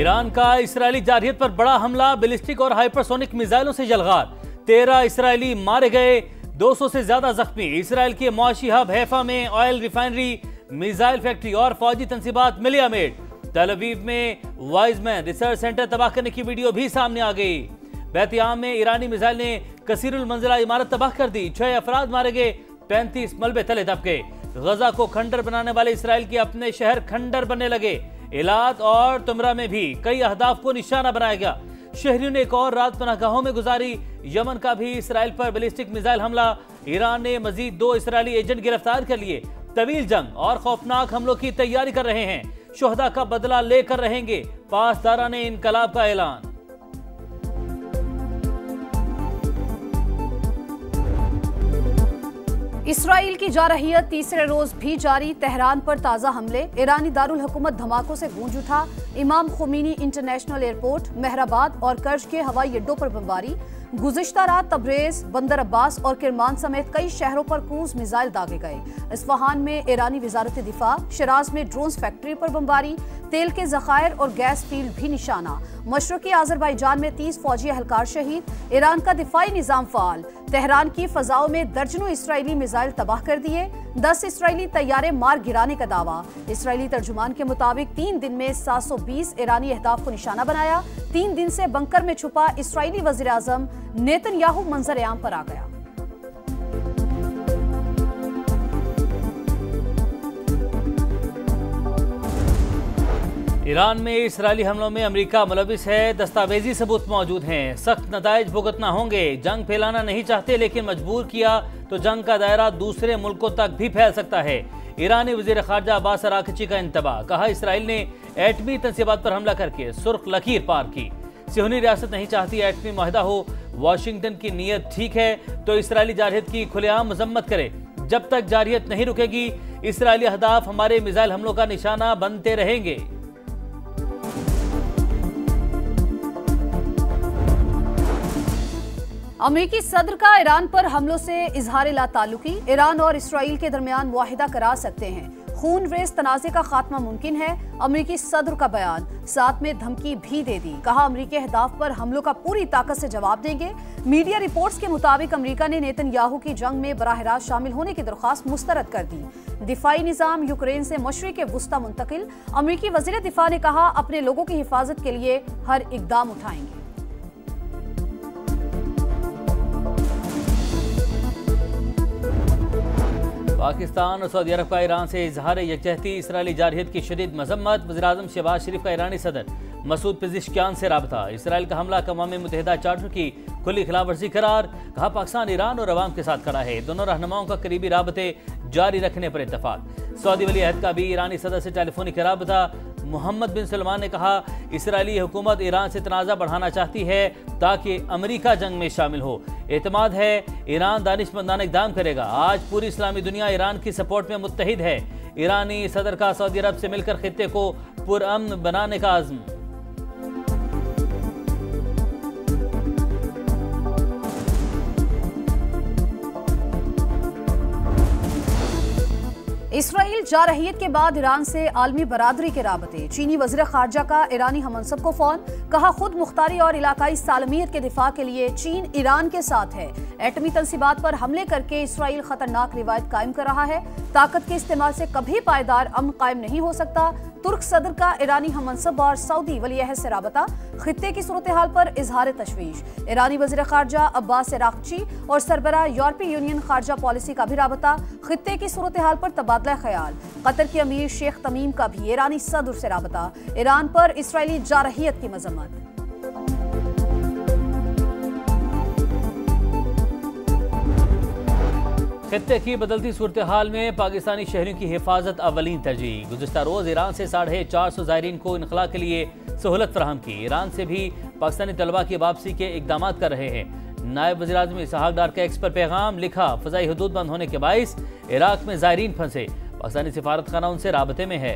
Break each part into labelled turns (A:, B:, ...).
A: Iran का Israeli जारहियत पर बड़ा हमला, बैलिस्टिक और हाइपरसोनिक मिसाइलों से जलगार, 13 इसराइली मारे गए, 200 से ज्यादा जख्मी। इसराइल के मुआशी हब हैफा में ऑयल रिफाइनरी, मिसाइल फैक्ट्री और फौजी तंसीबात मिलियामेट। तल अवीव में वाइजमैन रिसर्च सेंटर तबाह करने की वीडियो भी सामने आ गई। बैतियाम में ईरानी मिसाइल ने कसीरुल मंजिला इमारत तबाह कर दी, 6 अफराद मारे गए, 35 मलबे तले दबके। गजा को खंडर बनाने वाले इसराइल के अपने शहर खंडर बनने लगे। इलात और तुमरा में भी कई अहदाफ को निशाना बनाया गया। शहरियों ने एक और रात पनाहगाहों में गुजारी। यमन का भी इसराइल पर बैलिस्टिक मिसाइल हमला, ईरान ने मजीद 2 इसराइली एजेंट गिरफ्तार कर लिए। तवील जंग और खौफनाक हमलों की तैयारी कर रहे हैं, शोहदा का बदला लेकर रहेंगे, पासदारा ने इनकलाब का ऐलान।
B: इसराइल की जारहियत तीसरे रोज भी जारी, तेहरान पर ताजा हमले, ईरानी दारुल हुकूमत धमाकों से गूंज उठा। इमाम खुमैनी इंटरनेशनल एयरपोर्ट, मेहराबाद और कर्ज के हवाई अड्डों पर बमबारी। गुज़िश्ता रात तब्रेज, बंदर अब्बास और किरमान समेत कई शहरों पर क्रूज मिसाइल दागे गए। इस्फहान में ईरानी वजारत दिफा, शिराज में ड्रोन्स फैक्ट्री पर बमबारी, तेल के जखायर और गैस फील्ड भी निशाना। मशरकी आज़रबाईजान में 30 फौजी एहलकार शहीद, ईरान का दिफाई निज़ाम फ़ाल। तेहरान की फ़ज़ाओं में दर्जनों इसराइली मिसाइल तबाह कर दिए, 10 इसराइली तैयारे मार गिराने का दावा। इसराइली तर्जुमान के मुताबिक 3 दिन में 720 ईरानी अहदाफ को निशाना बनाया। 3 दिन से बंकर में छुपा इसराइली वज़ीर आज़म नेतन्याहू मंजर-ए-आम पर आ गया।
A: ईरान में इसराइली हमलों में अमेरिका मुलविस है, दस्तावेजी सबूत मौजूद हैं, सख्त नताइज भुगतना होंगे। जंग फैलाना नहीं चाहते लेकिन मजबूर किया तो जंग का दायरा दूसरे मुल्कों तक भी फैल सकता है। ईरानी वजीर खारजा अब्बास अरागची का इंतबाह, कहा इसराइल ने एटमी तंसीबात पर हमला करके सुर्ख लकीर पार की। सियोनी रियासत नहीं चाहती एटमी मुआहदा हो, वाशिंगटन की नीयत ठीक है तो इसराइली जारहियत की खुलेआम मजम्मत करे। जब तक जारहियत नहीं रुकेगी इसराइली अहदाफ हमारे मिसाइल हमलों का निशाना बनते रहेंगे।
B: अमेरिकी सदर का ईरान पर हमलों से इजहार ला ताल्लुकी, ईरान और इसराइल के दरमियान मुआहिदा करा सकते हैं, खून रेज तनाज़े का खात्मा मुमकिन है। अमेरिकी सदर का बयान, साथ में धमकी भी दे दी, कहा अमेरिकी अहदाफ पर हमलों का पूरी ताकत से जवाब देंगे। मीडिया रिपोर्ट्स के मुताबिक अमेरिका ने नेतन्याहू की जंग में बराह रास्त शामिल होने की दरख्वास्त मुस्तरद कर दी। दिफाई निज़ाम यूक्रेन से मशरिक़ वुस्ता मुंतकिल, अमेरिकी वज़ीर दिफा ने कहा अपने लोगों की हिफाजत के लिए हर इक़दाम उठाएंगे।
A: पाकिस्तान और सऊदी अरब का ईरान से इजहार यकजहती, इसराइली जारहियत की शदीद मजम्मत। वज़ीर-ए-आज़म शहबाज शरीफ का ईरानी सदर मसूद पेज़ेश्कियान से राबता, इसराइल का हमला अक़वाम मुत्तहिदा चार्टर की खुली खिलाफ वर्जी करार, कहा पाकिस्तान ईरान और अवाम के साथ खड़ा है, दोनों रहनुमाओं का करीबी राबते जारी रखने पर इत्तफाक। सऊदी वली अहद का भी ईरानी सदर से टेलीफोनिक राबता। मोहम्मद बिन सलमान ने कहा इसराइली हुकूमत ईरान से तनाज़ा बढ़ाना चाहती है ताकि अमेरिका जंग में शामिल हो। एतमाद है ईरान दानिशमंदाना इक़दाम करेगा। आज पूरी इस्लामी दुनिया ईरान की सपोर्ट में मुत्तहिद है। ईरानी सदर का सऊदी अरब से मिलकर खित्ते को पुरअमन बनाने का आज़म।
B: इसराइल जारहियत के बाद ईरान से आलमी बरादरी के राबते। चीनी वज़ीर खारजा का ईरानी हममनसब को फ़ोन, कहा खुद मुख्तारी और इलाकाई सालमियत के दिफा के लिए चीन ईरान के साथ है। एटमी तंसीबात पर हमले करके इसराइल खतरनाक रिवायत कायम कर रहा है, ताकत के इस्तेमाल से कभी पायदार अमन कायम नहीं हो सकता। तुर्क सदर का ईरानी हममनसब और सऊदी वली अहद से राबता, खित्ते की सूरत हाल पर इजहार तशवीश। ईरानी वज़ीर खारजा अब्बास अरागची और सरबराह यूरोपीय यूनियन खारजा पॉलिसी का भी राबता, खित्ते की सूरत हाल पर तबादला ख्याल। कतर के अमीर शेख तमीम का भी ईरानी सदर से राबता, ईरान पर इसराइली जारहियत की मजम्मत।
A: खित्ते की बदलती सूरत हाल में पाकिस्तानी शहरियों की हिफाजत अवलीन तरजीह। गुज़िश्ता रोज़ ईरान से 450 ज़ायरीन को इनखला के लिए सहूलत फराहम की। ईरान से भी पाकिस्तानी तलबा की वापसी के इकदाम कर रहे हैं। नायब वज़ीर-ए-आज़म इसहाक डार का एक्स पर पैगाम, लिखा फ़ज़ाई हदूद बंद होने के बाइस इराक में ज़ायरीन फंसे, पाकिस्तानी सिफारत खाना उनसे राबते में है।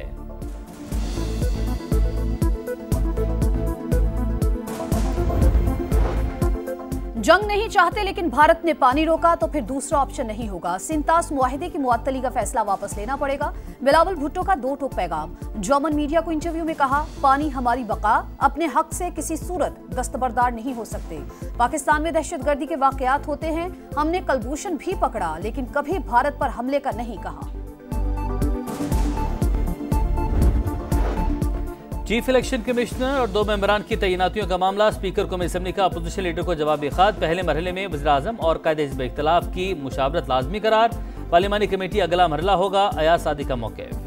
B: जंग नहीं चाहते लेकिन भारत ने पानी रोका तो फिर दूसरा ऑप्शन नहीं होगा। सिंतास मुआहिदे की मुअत्तली का फैसला वापस लेना पड़ेगा। बिलावल भुट्टो का 2 टोक पैगाम। जर्मन मीडिया को इंटरव्यू में कहा, पानी हमारी बका, अपने हक से किसी सूरत दस्तबरदार नहीं हो सकते। पाकिस्तान में दहशतगर्दी के वाकयात होते हैं, हमने कलभूषण भी पकड़ा लेकिन कभी भारत पर हमले का नहीं कहा।
A: चीफ इलेक्शन कमिश्नर और 2 मेंबरान की तैनातियों का मामला। स्पीकर कौमी असम्बली का अपोजिशन लीडर को जवाबी खत। पहले मरहले में वज़ीर-ए-आज़म और कायदे हिज़्ब इख्तिलाफ की मुशावरत लाजमी करार। पार्लिमानी कमेटी अगला मरहला होगा। अयाज सादी का मौक़िफ़।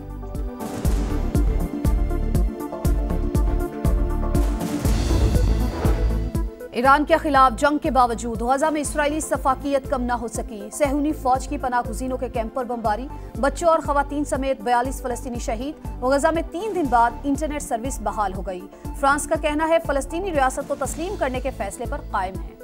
B: ईरान के खिलाफ जंग के बावजूद गजा में इसराइली सफाकियत कम न हो सकी। सहूनी फौज की पनाहगुज़ीनों के कैंप पर बमबारी, बच्चों और खवातीन समेत 42 फलस्तीनी शहीद। गजा में 3 दिन बाद इंटरनेट सर्विस बहाल हो गई। फ्रांस का कहना है फलस्तीनी रियासत को तस्लीम करने के फैसले पर कायम है।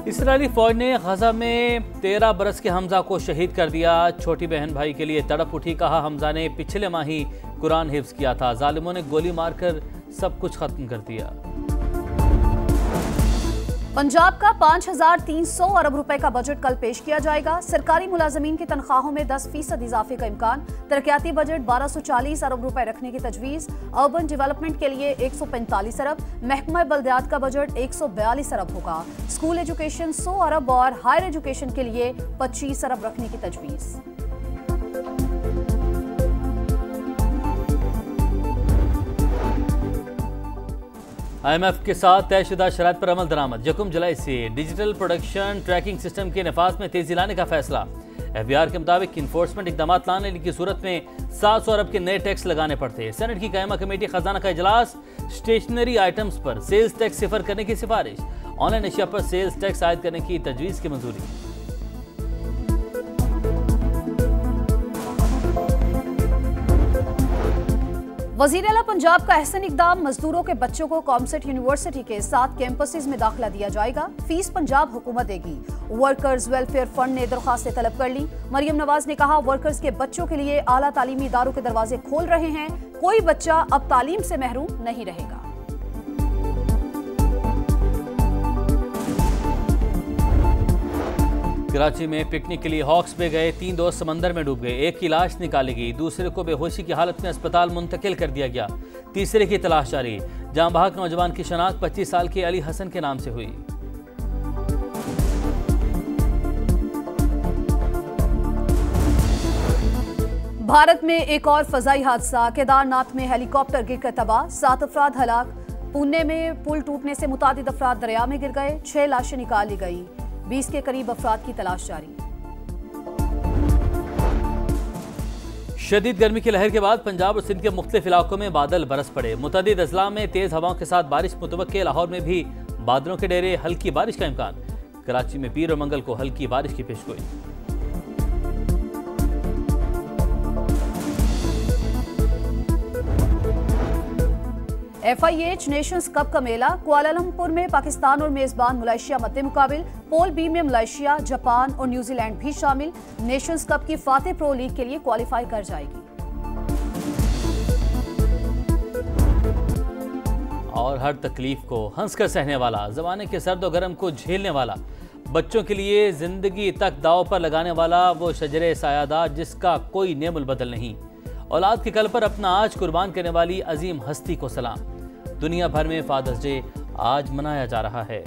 A: इसराइली फौज ने गजा में 13 बरस के हमजा को शहीद कर दिया। छोटी बहन भाई के लिए तड़प उठी। कहा, हमजा ने पिछले माह ही कुरान हिफ्ज किया था, जालिमों ने गोली मारकर सब कुछ खत्म कर दिया।
B: पंजाब का 5,300 अरब रुपए का बजट कल पेश किया जाएगा। सरकारी मुलाजमीन की तनख्वाहों में 10% इजाफे का इम्कान। तरक्याती बजट 1240 अरब रुपए रखने की तजवीज़। अर्बन डेवलपमेंट के लिए 145 अरब। महकमा बल्दियात का बजट 142 अरब होगा। स्कूल एजुकेशन 100 अरब और हायर एजुकेशन के लिए 25 अरब रखने की तजवीज़।
A: IMF के साथ तयशुदा शराइत पर अमल दरामद। 1 जुलाई से डिजिटल प्रोडक्शन ट्रैकिंग सिस्टम के नफाज में तेजी लाने का फैसला। FBI के मुताबिक इन्फोर्समेंट इकदाम लाने की सूरत में 700 अरब के नए टैक्स लगाने पड़ते। सेनेट की कायमा कमेटी खजाना का इजलास। स्टेशनरी आइटम्स पर सेल्स टैक्स सिफर करने की सिफारिश। ऑनलाइन अशिया पर सेल्स टैक्स आयद करने की तजवीज़ की मंजूरी।
B: वज़ीर आला पंजाब का अहसन इकदाम। मजदूरों के बच्चों को कॉमसेट यूनिवर्सिटी के 7 कैंपसेस में दाखिला दिया जाएगा। फीस पंजाब हुकूमत देगी। वर्कर्स वेलफेयर फंड ने दरख्वास्तें तलब कर ली। मरियम नवाज ने कहा, वर्कर्स के बच्चों के लिए आला तालीमी इदारों के दरवाजे खोल रहे हैं। कोई बच्चा अब तालीम से महरूम नहीं रहेगा।
A: कराची में पिकनिक के लिए हॉक्स में गए 3 दोस्त समंदर में डूब गए। एक की लाश निकाली गई, दूसरे को बेहोशी की हालत में अस्पताल मुंतकिल कर दिया गया। तीसरे की तलाश जारी। जान बहक नौजवान की शनाख्त 25 साल के अली हसन के नाम से हुई।
B: भारत में एक और फजाई हादसा। केदारनाथ में हेलीकॉप्टर गिरकर तबाह, 7 अफराद हलाक। पुणे में पुल टूटने से मुतादिद अफराद दरिया में गिर गए। 6 लाशें निकाली गई। 20 के करीब अफराद की तलाश जारी।
A: शदीद गर्मी की लहर के बाद पंजाब और सिंध के मुख्तलिफ इलाकों में बादल बरस पड़े। मुतअद्दिद अजला में तेज हवाओं के साथ बारिश मुतवक्के। लाहौर में भी बादलों के डेरे, हल्की बारिश का इम्कान। कराची में पीर और मंगल को हल्की बारिश की पेशगोई।
B: FIH नेशंस कप का मेला। कुआलालंपुर में पाकिस्तान और मेजबान मलेशिया मद्दे मुकाबिल। पोल बी में मलेशिया, जापान और न्यूजीलैंड भी शामिल। नेशंस कप की फातेह प्रो लीग के लिए क्वालिफाई कर जाएगी।
A: और हर तकलीफ को हंसकर सहने वाला, जमाने के सर्द और गर्म को झेलने वाला, बच्चों के लिए जिंदगी तक दाव पर लगाने वाला वो शजरे सायादार जिसका कोई नेमुल बदल नहीं। औलाद के कल पर अपना आज कुर्बान करने वाली अजीम हस्ती को सलाम। दुनिया भर में फादर्स डे आज मनाया जा रहा है।